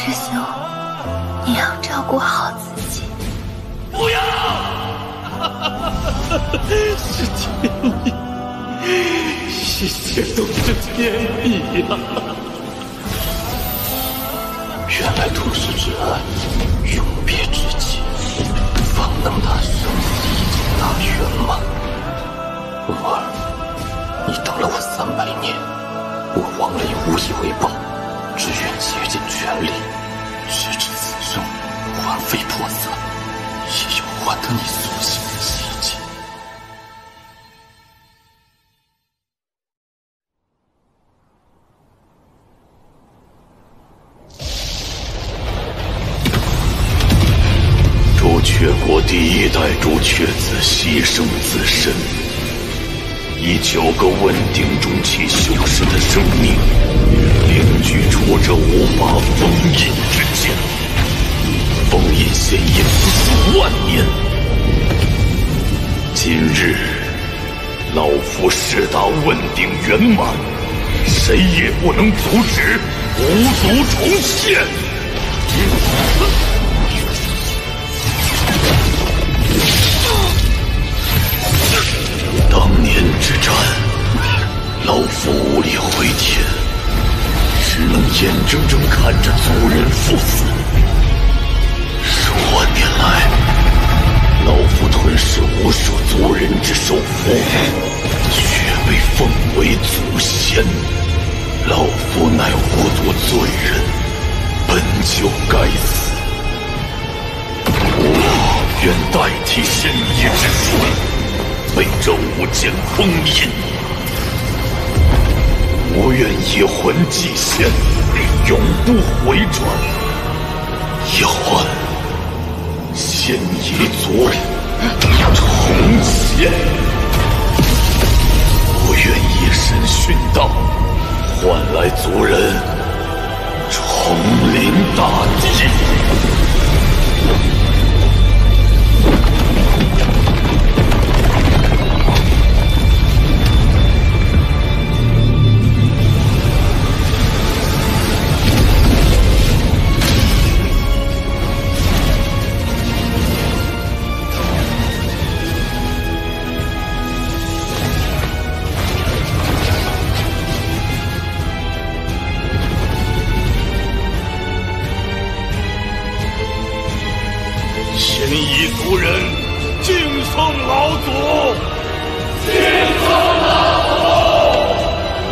师兄，你要照顾好自己。不要！是天意，一切都是天意呀！原来屠师之爱，永别之际，方能达生死一境大圆满。蓉儿，你等了我300年，我王磊无以为报，只愿竭尽全力，直至此生魂飞魄散，也要还得你所行的奇迹。朱雀国第1代朱雀子牺牲自身，以9个问鼎中期修士的生命，凝聚出这5把封印之剑。封印仙业无数万年，今日老夫誓达问鼎圆满，谁也不能阻止五族重现。当年之战，老夫无力回天，只能眼睁睁看着族人赴死。数万年来，老夫吞噬无数族人之首府，却被奉为祖先。老夫乃无族罪人，本就该死。我愿代替仙医之术，为这5剑封印。我愿以魂祭仙，永不回转，以换仙夷族重现。我愿以身殉道，换来族人重临大地。仙夷族人敬奉老祖，敬奉老祖！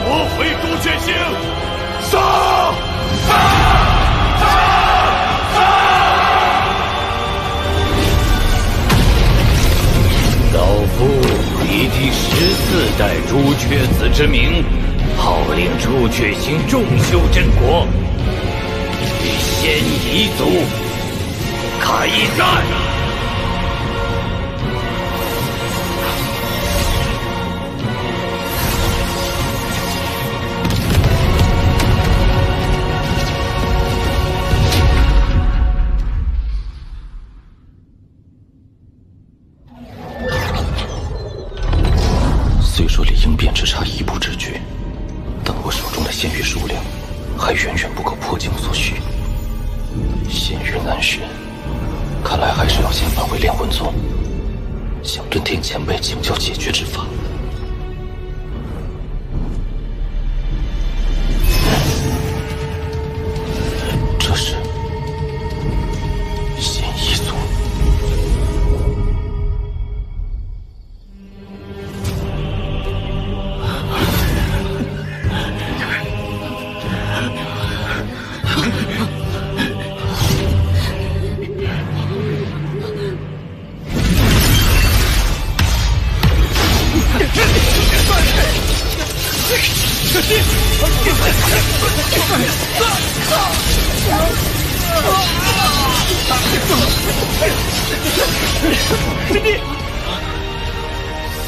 我回朱雀星，杀！老夫以第14代朱雀子之名，号令朱雀星众修真国，与仙夷族开战！虽说离应变只差1步之距，但我手中的仙域数量还远远不够破境所需。仙域难寻，看来还是要先返回炼魂宗，向敦天前辈请教解决之法。这是仙夷族。师弟，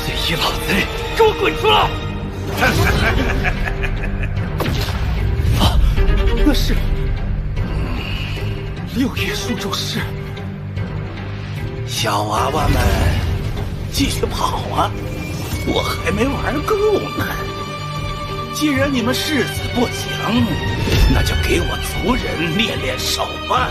邪医老贼，给我滚出来！啊，那是6叶树咒师。小娃娃们，继续跑啊！我还没玩够呢。既然你们誓死不讲，那就给我族人练练手吧。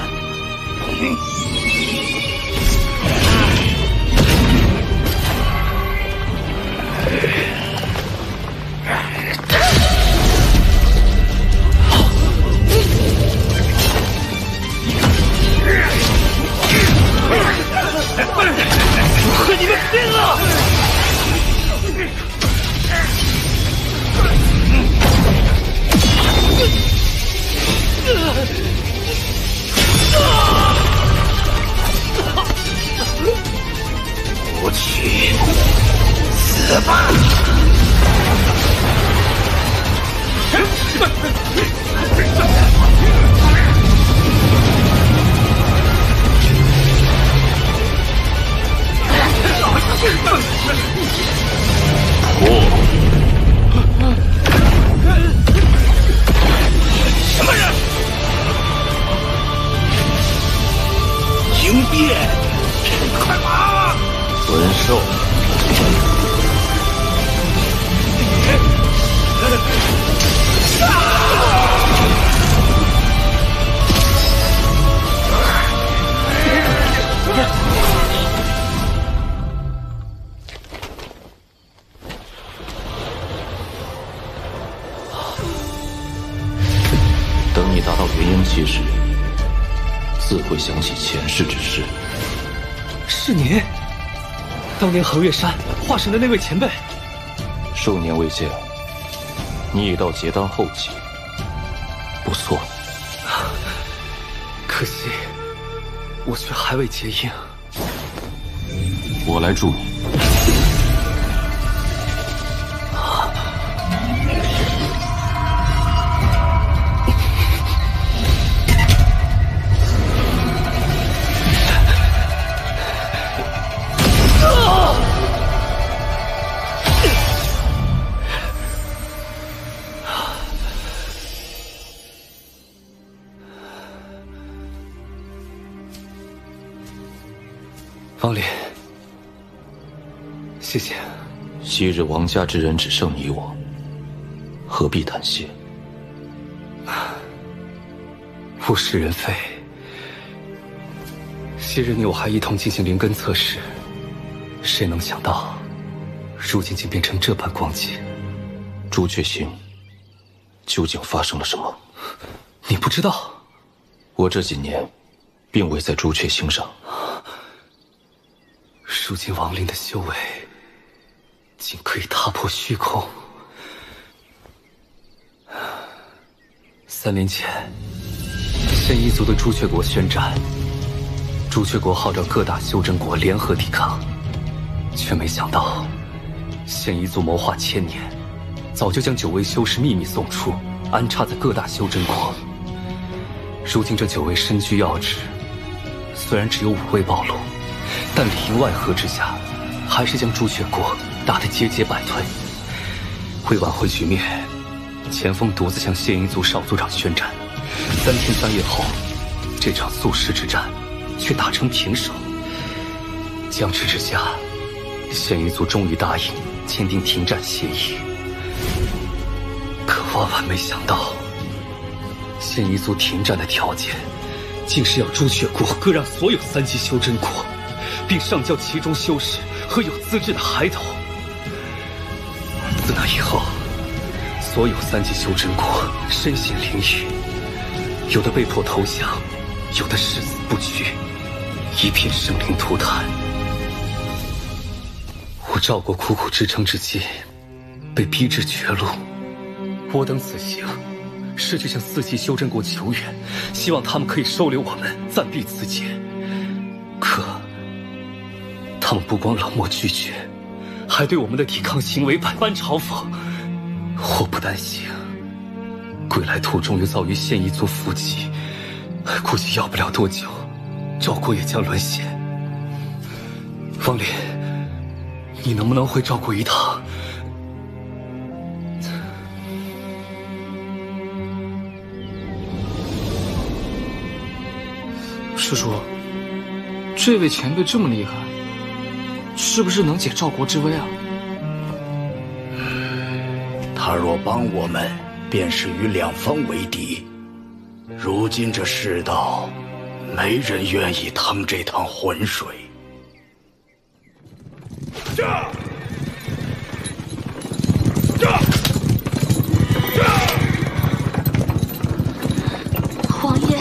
和你们拼了！不去，死吧！什么人？应变！快跑！魂兽。等你达到元婴期时，自会想起前世之事。是您，当年横越山化神的那位前辈。数年未见，你已到结丹后期，不错。可惜，我却还未结婴。我来助你。王林，谢谢。昔日王家之人只剩你我，何必谈谢？物是人非。昔日你我还一同进行灵根测试，谁能想到，如今竟变成这般光景。朱雀星，究竟发生了什么？你不知道？我这几年，并未在朱雀星上。如今亡灵的修为，竟可以踏破虚空。3年前，现一族的朱雀国宣战，朱雀国号召各大修真国联合抵抗，却没想到，现一族谋划千年，早就将9位修士秘密送出，安插在各大修真国。如今这9位身居要职，虽然只有5位暴露，但里应外合之下，还是将朱雀国打得节节败退。为挽回局面，钱锋独自向现一族少族长宣战。3天3夜后，这场宿世之战却打成平手。僵持之下，现一族终于答应签订停战协议。可万万没想到，现一族停战的条件，竟是要朱雀国割让所有3级修真国，并上交其中修士和有资质的孩童。自那以后，所有3级修真国身陷囹圄，有的被迫投降，有的誓死不屈，一片生灵涂炭。我赵国苦苦支撑至今，被逼至绝路。我等此行，是去向4级修真国求援，希望他们可以收留我们，暂避此劫。可他们不光冷漠拒绝，还对我们的抵抗行为百般嘲讽。我不担心，归来途中又遭遇现一族伏击，估计要不了多久，赵国也将沦陷。方林，你能不能回赵国一趟？师叔，这位前辈这么厉害，是不是能解赵国之危啊？他若帮我们，便是与两方为敌。如今这世道，没人愿意趟这趟浑水。王爷，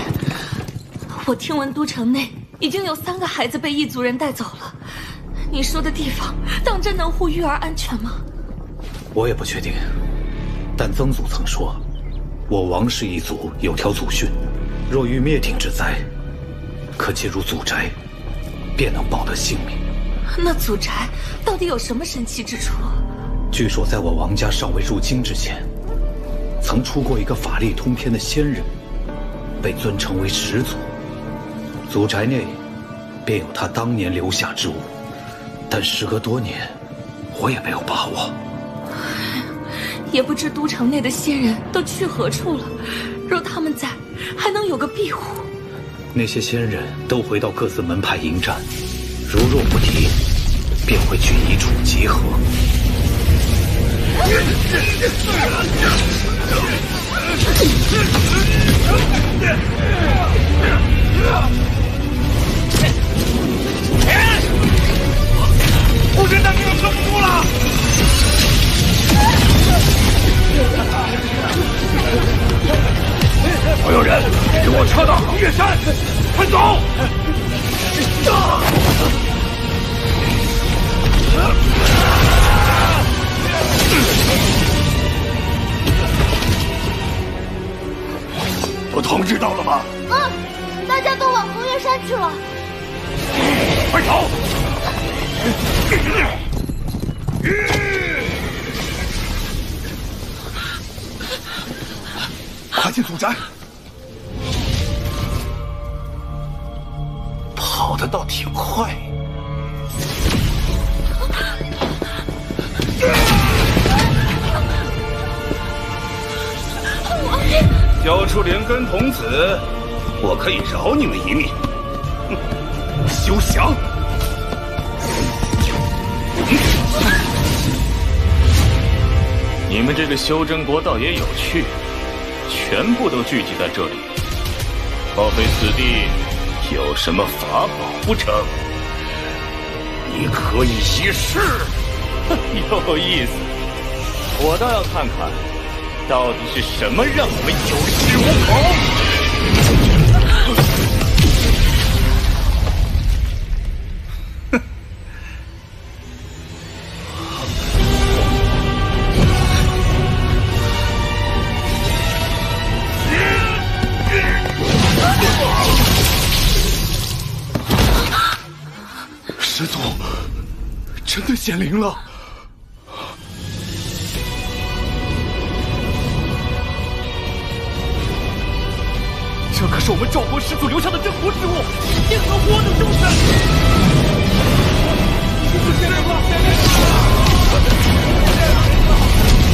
我听闻都城内已经有3个孩子被异族人带走了。你说的地方，当真能护玉儿安全吗？我也不确定，但曾祖曾说，我王氏一族有条祖训，若遇灭顶之灾，可进入祖宅，便能保得性命。那祖宅到底有什么神奇之处？据说在我王家尚未入京之前，曾出过一个法力通天的仙人，被尊称为始祖。祖宅内便有他当年留下之物，但时隔多年，我也没有把握。也不知都城内的仙人都去何处了。若他们在，还能有个庇护。那些仙人都回到各自门派迎战，如若不敌，便会去一处集合。我真的没有撑不住了！所有人，给我撤到横岳山，快走！都通知到了吗？大家都往横岳山去了。快走！快进祖宅！跑得倒挺快。交出连根童子，我可以饶你们一命。休想！你们这个修真国倒也有趣，全部都聚集在这里，莫非此地有什么法宝不成？你可以一试。有意思，我倒要看看，到底是什么让你们有恃无恐。师祖，真的显灵了！这可是我们赵国始祖留下的镇国之物，天和活的众生。师祖显灵了！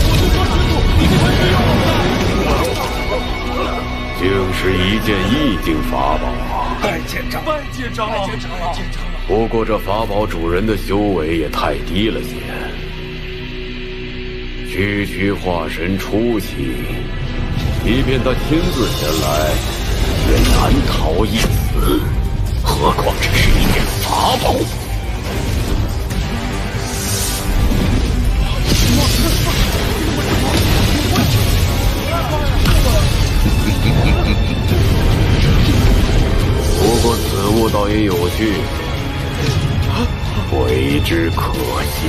我就说师祖，你们没有。竟是一件异境法宝啊！拜见长老！拜见长老！拜见长老！不过这法宝主人的修为也太低了些，区区化神初期，即便他亲自前来，也难逃一死，何况这是一件法宝。不过此物倒也有趣，为之可惜。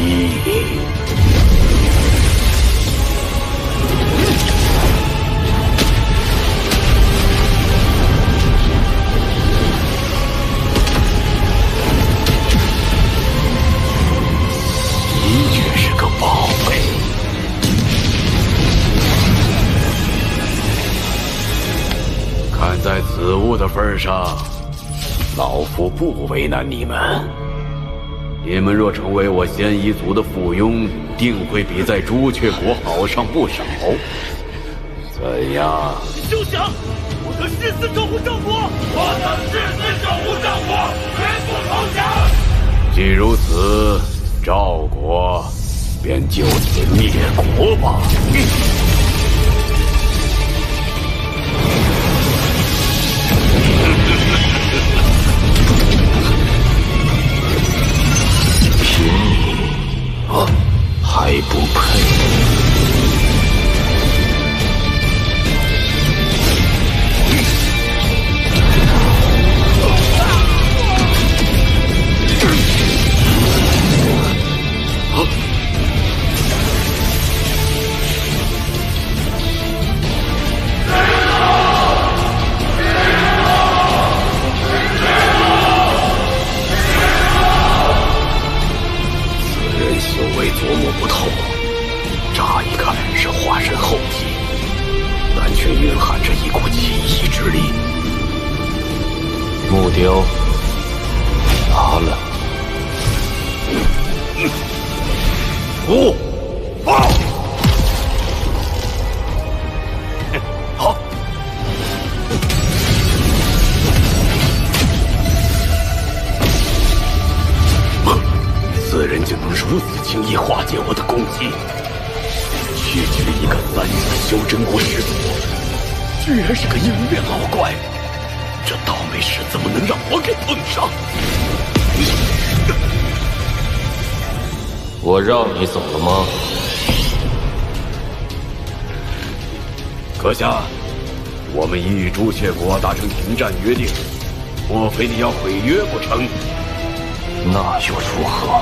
的确是个宝贝。看在此物的份上，老夫不为难你们。你们若成为我仙夷族的附庸，定会比在朱雀国好上不少。怎样？休想！我等誓死守护赵国！我等誓死守护赵国，绝不投降！既如此，赵国便就此灭国吧。凭你还不配。琢磨不透，乍一看是化神后期，但却蕴含着一股奇异之力。木雕拿了。不，报！好。此人竟能如此轻易化解我的攻击，区区一个3次修真国始祖，居然是个鹰变老怪，这倒霉事怎么能让我给碰上？我让你走了吗？阁下，我们已与朱雀国达成停战约定，莫非你要毁约不成？那又如何？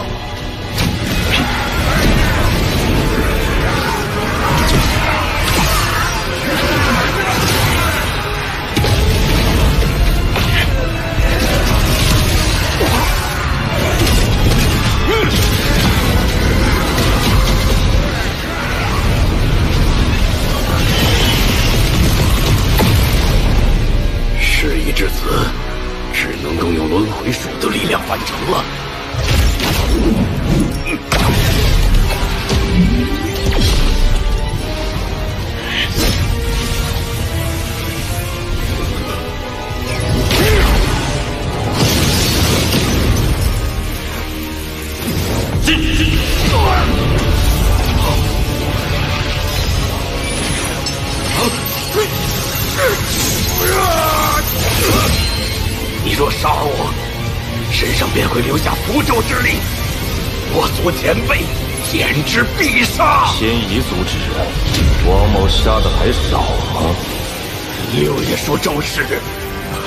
事已至此，只能动用轮回术的力量完成了。你若杀我，身上便会留下符咒之力，我族前辈见之必杀。仙夷族之人，王某杀的还少吗？六爷说咒誓，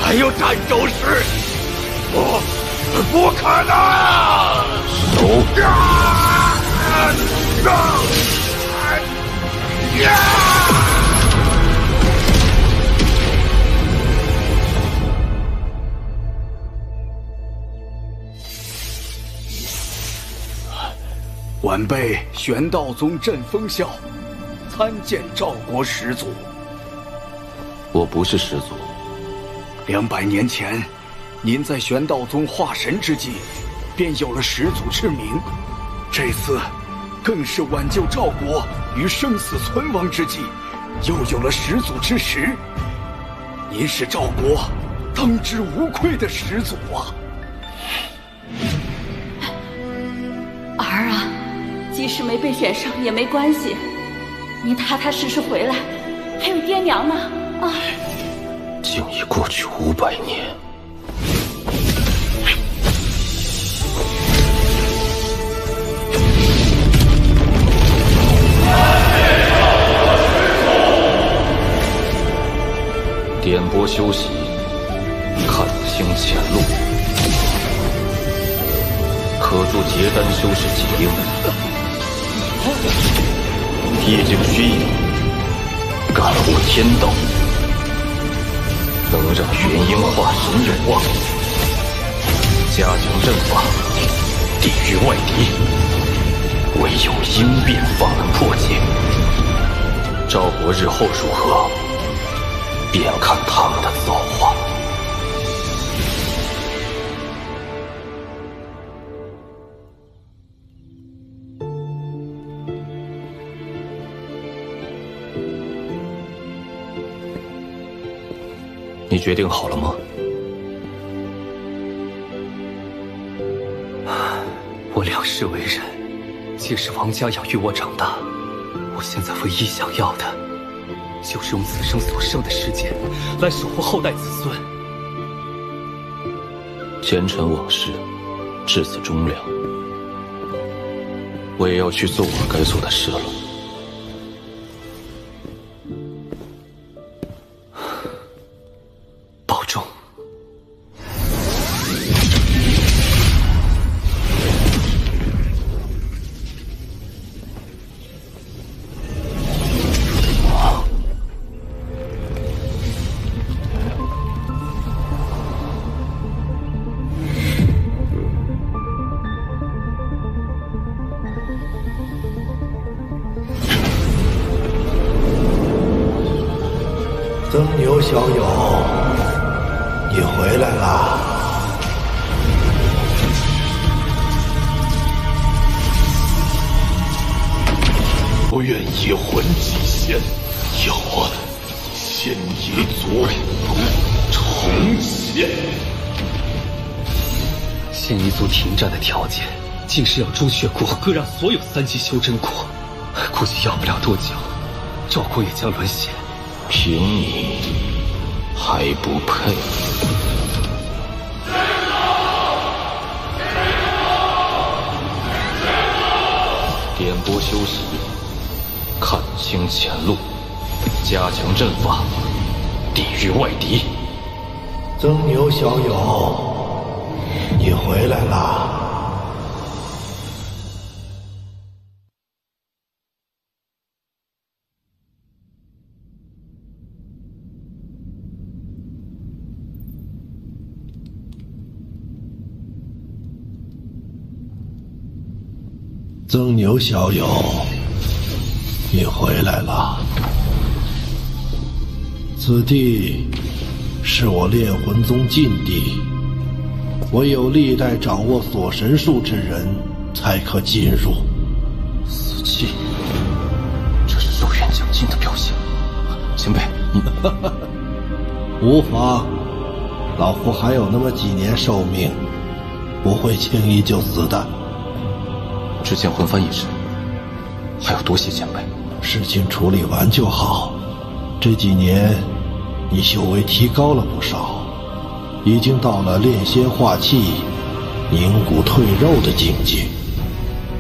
还有斩咒誓，不可能！手！晚辈玄道宗镇风啸，参见赵国始祖。我不是始祖。200年前，您在玄道宗化神之际，便有了始祖之名。这次，更是挽救赵国于生死存亡之际，又有了始祖之实。您是赵国当之无愧的始祖啊！儿啊，即使没被选上也没关系，您踏踏实实回来，还有爹娘呢啊！竟已过去500年。点拨修习，看清前路。可助结丹修士解婴，夜静虚影，感悟天道，能让元婴化神有望。加强阵法，抵御外敌，唯有应变方能破解。赵国日后如何，便看他们的造化。你决定好了吗？我两世为人，皆是王家养育我长大，我现在唯一想要的，就是用此生所剩的时间，来守护后代子孙。前尘往事，至此终了。我也要去做我该做的事了。保重。曾牛小友，你回来啦！不愿以魂祭仙，要我仙夷族重现。仙夷族停战的条件，竟是让朱雀国割让所有3级修真国，估计要不了多久，赵国也将沦陷。凭你还不配？点拨修习，看清前路，加强阵法，抵御外敌。曾牛小友，你回来啦！曾牛小友，你回来了。此地是我炼魂宗禁地，唯有历代掌握锁神术之人才可进入。死气，这是肉眼奖金的表现。前辈，你无妨，老夫还有那么几年寿命，不会轻易就死的。之前魂幡一事，还要多谢前辈。事情处理完就好。这几年，你修为提高了不少，已经到了炼仙化气、凝骨退肉的境界。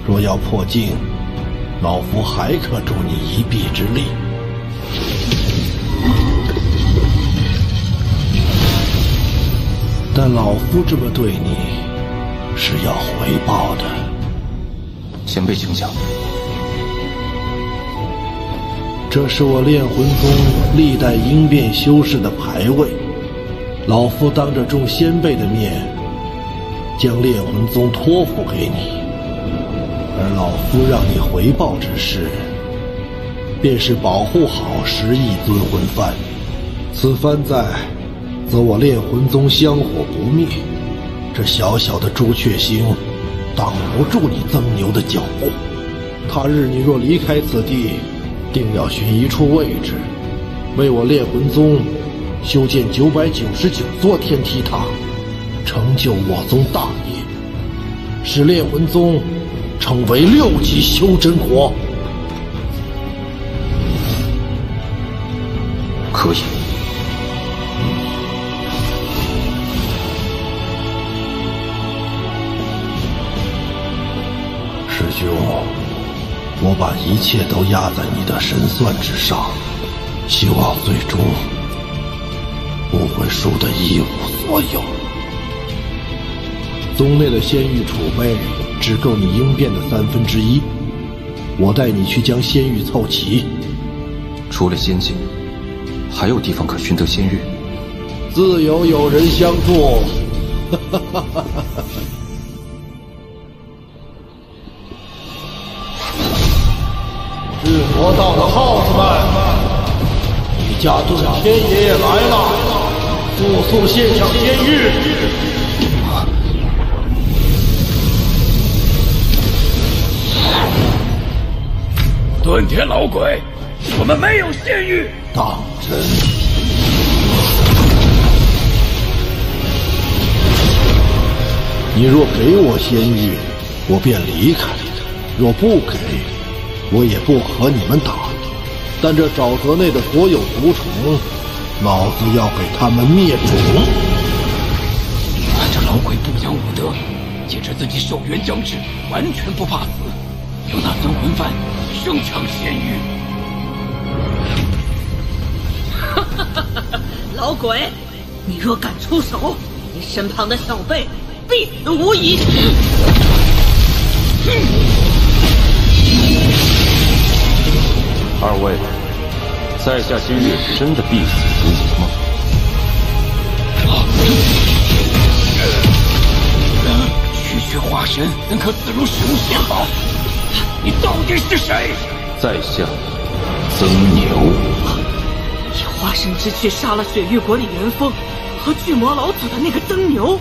若要破境，老夫还可助你一臂之力。但老夫这么对你，是要回报的。前辈请讲。这是我炼魂宗历代应变修士的牌位，老夫当着众先辈的面，将炼魂宗托付给你。而老夫让你回报之事，便是保护好11尊魂幡。此番在，则我炼魂宗香火不灭，这小小的朱雀星挡不住你曾牛的脚步。他日你若离开此地，定要寻一处位置，为我炼魂宗修建999座天梯塔，成就我宗大业，使炼魂宗成为6级修真国。可以。师兄，我把一切都压在你的神算之上，希望最终不会输得一无所有。宗内的仙玉储备只够你应变的1/3，我带你去将仙玉凑齐。除了仙境，还有地方可寻得仙玉？自有人相助。日魔道的耗子们，你家遁天爷爷来了，速速献上仙玉！遁天老鬼，我们没有仙玉。当真？你若给我仙玉，我便离开。若不给，我也不和你们打。但这沼泽内的所有毒虫，老子要给他们灭种！这老鬼不讲武德，坚持自己守元将至，完全不怕死，有那尊魂幡胜抢仙域。老鬼，你若敢出手，你身旁的小辈必死无疑。二位，在下今日真的必死无疑吗？区化神怎可自如使用仙宝？你到底是谁？在下曾牛。以化神之躯杀了雪域国里元丰和巨魔老祖的那个曾牛。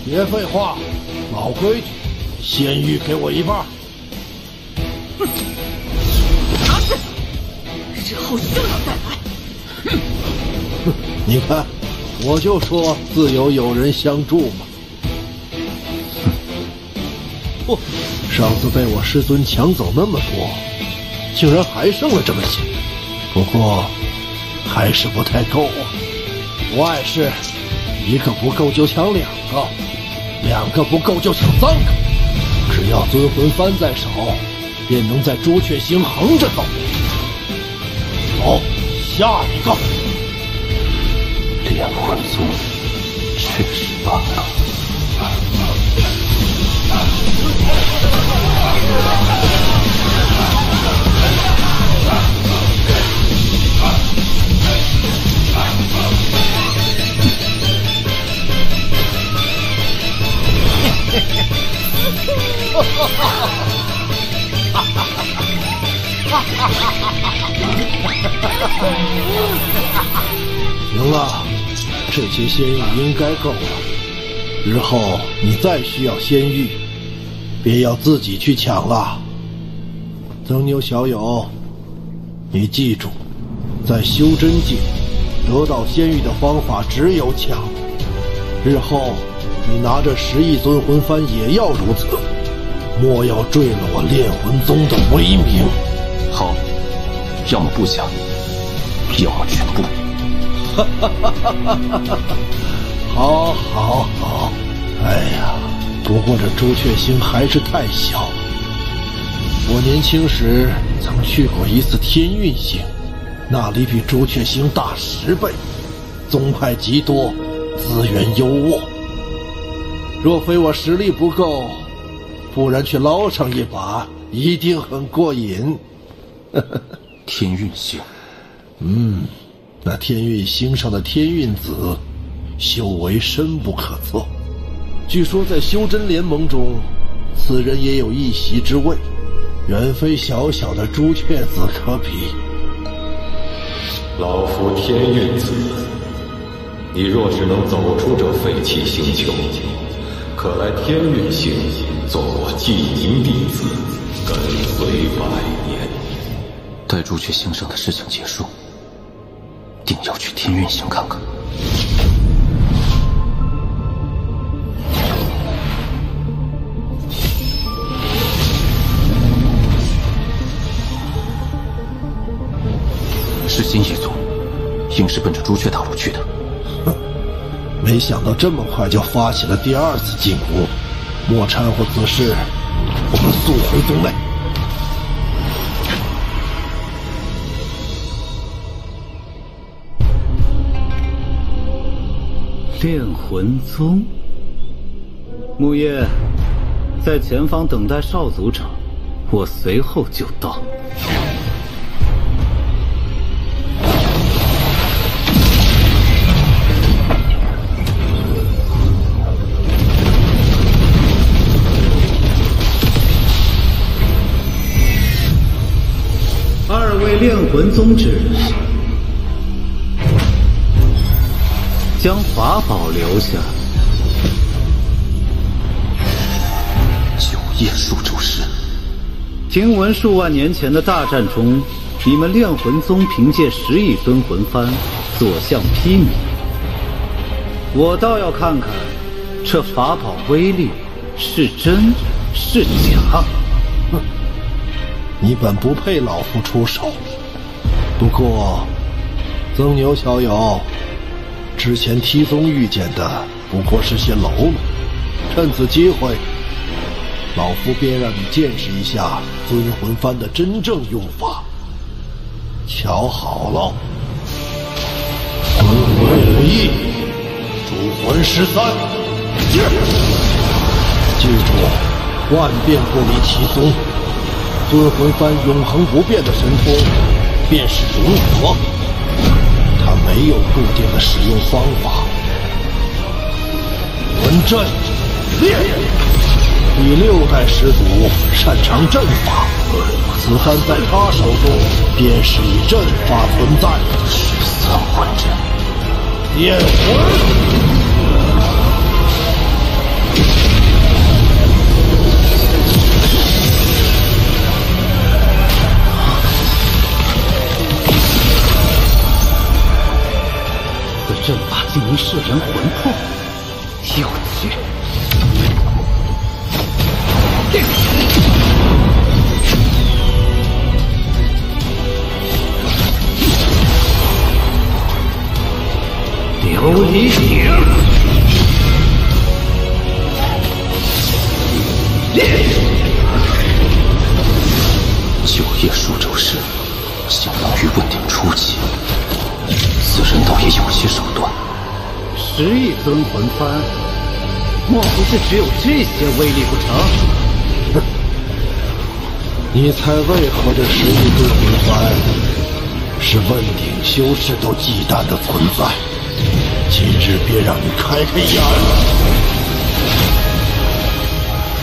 别废话，老规矩，仙域给我一半。拿去，日后休要再来。你看，我就说自有友人相助嘛。不，上次被我师尊抢走那么多，竟然还剩了这么些。不过还是不太够啊。不碍事，一个不够就抢两个，两个不够就抢3个。只要尊魂幡在手，便能在朱雀星横着走。好，下一个。炼魂宗确实罢了。行了，这些仙玉应该够了。日后你再需要仙玉，别要自己去抢了。曾牛小友，你记住，在修真界得到仙玉的方法只有抢。日后你拿着10亿尊魂幡也要如此，莫要坠了我炼魂宗的威名。好，要么不抢，要么全部。好，好，好。哎呀，不过这朱雀星还是太小。我年轻时曾去过一次天运星，那里比朱雀星大10倍，宗派极多，资源优渥。若非我实力不够，不然去捞上一把，一定很过瘾。天运星，那天运星上的天运子，修为深不可测。据说在修真联盟中，此人也有一席之位，远非小小的朱雀子可比。老夫天运子，你若是能走出这废弃星球，可来天运星做我记名弟子，跟随100年。待朱雀星上的事情结束，定要去天运星看看。是新一族，硬是奔着朱雀大陆去的。没想到这么快就发起了第2次进攻，莫掺和此事，我们速回宗内。炼魂宗，木叶，在前方等待少族长，我随后就到。2位炼魂宗之人，将法宝留下。9叶数咒师，听闻数万年前的大战中，你们炼魂宗凭借10亿尊魂幡所向披靡。我倒要看看这法宝威力是真是假。你本不配老夫出手。不过，曾牛小友，之前梯宗遇见的不过是些喽啰，趁此机会，老夫便让你见识一下尊魂幡的真正用法。瞧好了，魂魂5E，主魂13，记住，万变不离其宗。尊魂幡永恒不变的神通，便是融合，它没有固定的使用方法。魂阵练，第6代始祖擅长阵法，此幡在他手中便是以阵法存在。3魂阵，炼魂。阵法竟能摄人魂魄，有趣！琉璃鼎，9叶数轴式，相当于问鼎初期。此人倒也有些手段。10亿尊魂幡，莫不是只有这些威力不成？哼！你猜为何这10亿尊魂幡是问鼎修士都忌惮的存在？今日便让你开开眼。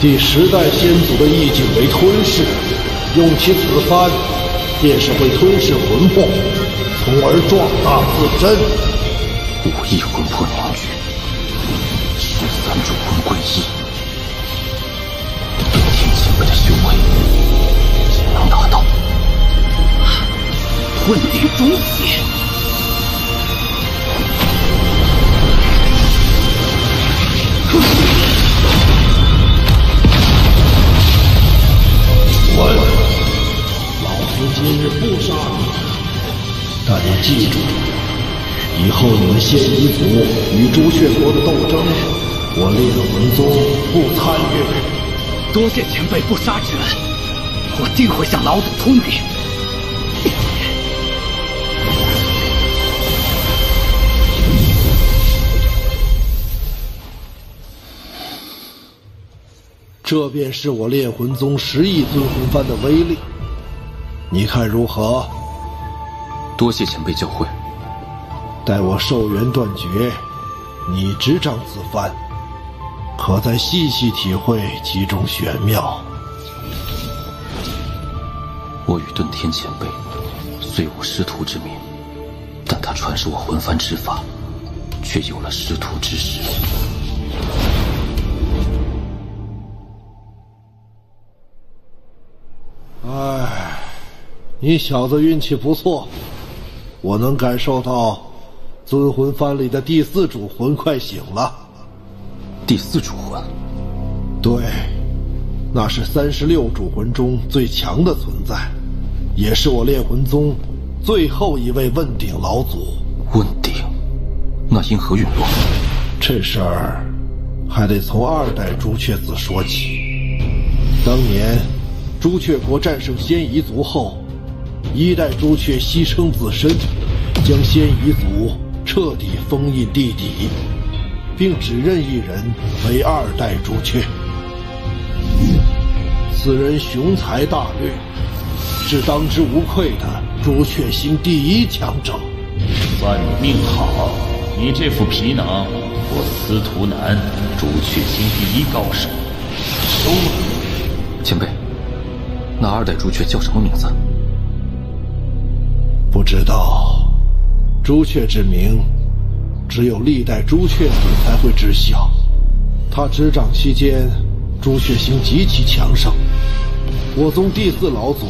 第10代先祖的意境为吞噬，用其此幡，便是会吞噬魂魄，从而壮大自身。5亿魂魄凝聚，13主魂归一，对天前辈的修为也能达到。问鼎中期，老夫今日不杀你，但你记住，以后你们仙夷族与朱雀国的斗争，我烈魂宗不参与。多谢前辈不杀之恩，我定会向老祖通禀。这便是我炼魂宗10亿尊魂幡的威力，你看如何？多谢前辈教诲。待我寿元断绝，你执掌此幡，可再细细体会其中玄妙。我与遁天前辈虽无师徒之名，但他传授我魂幡之法，却有了师徒之实。唉，你小子运气不错，我能感受到尊魂幡里的第4主魂快醒了。第4主魂？对，那是36主魂中最强的存在，也是我炼魂宗最后一位问鼎老祖。问鼎？那因何陨落？这事儿还得从2代朱雀子说起。当年朱雀国战胜仙夷族后，1代朱雀牺牲自身，将仙夷族彻底封印地底，并只任一人为2代朱雀。此人雄才大略，是当之无愧的朱雀星第1强者。算你命好，你这副皮囊，我司徒南朱雀星第1高手收了。前辈，那2代朱雀叫什么名字？不知道，朱雀之名，只有历代朱雀子才会知晓。他执掌期间，朱雀星极其强盛，我宗第4老祖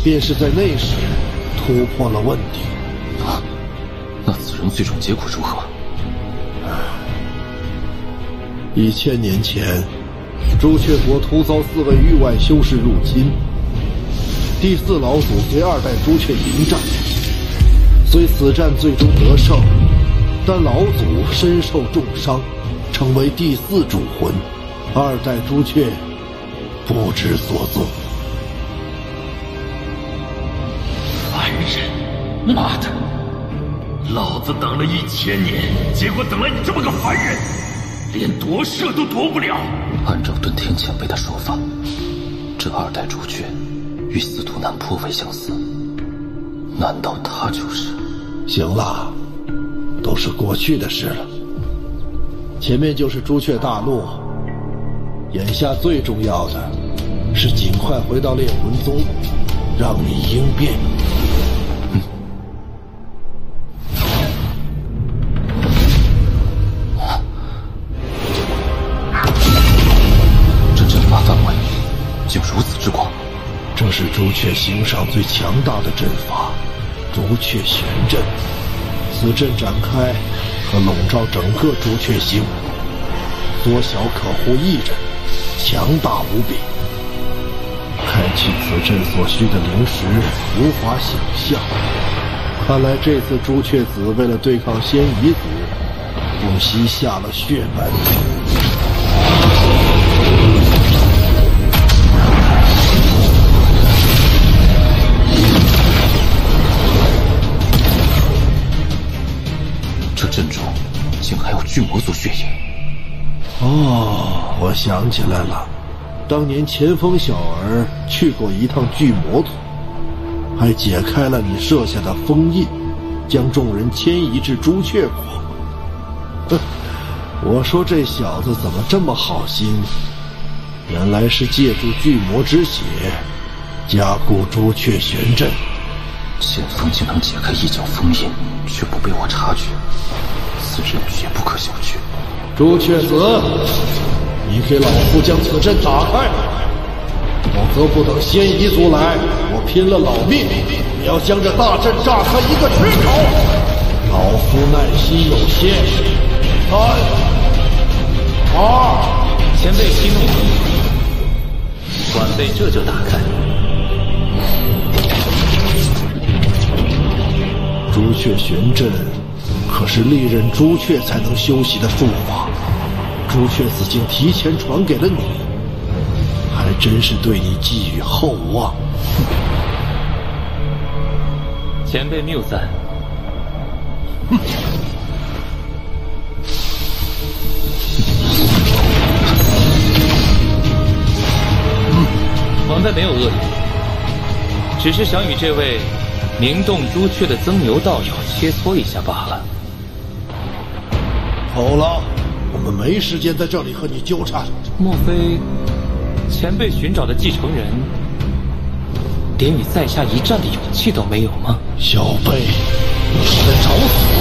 便是在那时突破了问鼎。啊，那此人最终结果如何？1000年前，朱雀国突遭4位域外修士入侵，第4老祖随2代朱雀迎战，虽此战最终得胜，但老祖身受重伤，成为第4主魂，2代朱雀不知所踪。凡人，妈的！老子等了1000年，结果等了你这么个凡人，连夺舍都夺不了。按照遁天前辈的说法，这2代朱雀与司徒南颇为相似，难道他就是？行了，都是过去的事了。前面就是朱雀大陆，眼下最重要的是尽快回到炼魂宗，让你应变。这阵法范围竟如此之广，这是朱雀星上最强大的阵法——朱雀玄阵。此阵展开，可笼罩整个朱雀星，缩小可护一人，强大无比。开启此阵所需的灵石无法想象，看来这次朱雀子为了对抗仙夷族，不惜下了血本。这阵中竟还有巨魔族血影。哦，我想起来了，当年前锋小儿去过一趟巨魔族，还解开了你设下的封印，将众人迁移至朱雀国。哼，我说这小子怎么这么好心，原来是借助巨魔之血加固朱雀玄阵。前锋竟能解开一角封印，却不被我察觉，此人绝不可小觑。朱雀子，你给老夫将此阵打开，否则不等仙夷族来，我拼了老命也要将这大阵炸开一个缺口。老夫耐心有限，3、2，前辈息怒，晚辈这就打开。朱雀玄阵可是历任朱雀才能修习的术法，朱雀子竟提前传给了你，还真是对你寄予厚望。前辈谬赞。晚辈没有恶意，只是想与这位名动朱雀的曾牛道友切磋一下罢了。好了，我们没时间在这里和你纠缠。莫非前辈寻找的继承人连与在下一战的勇气都没有吗？小辈，你是在找死！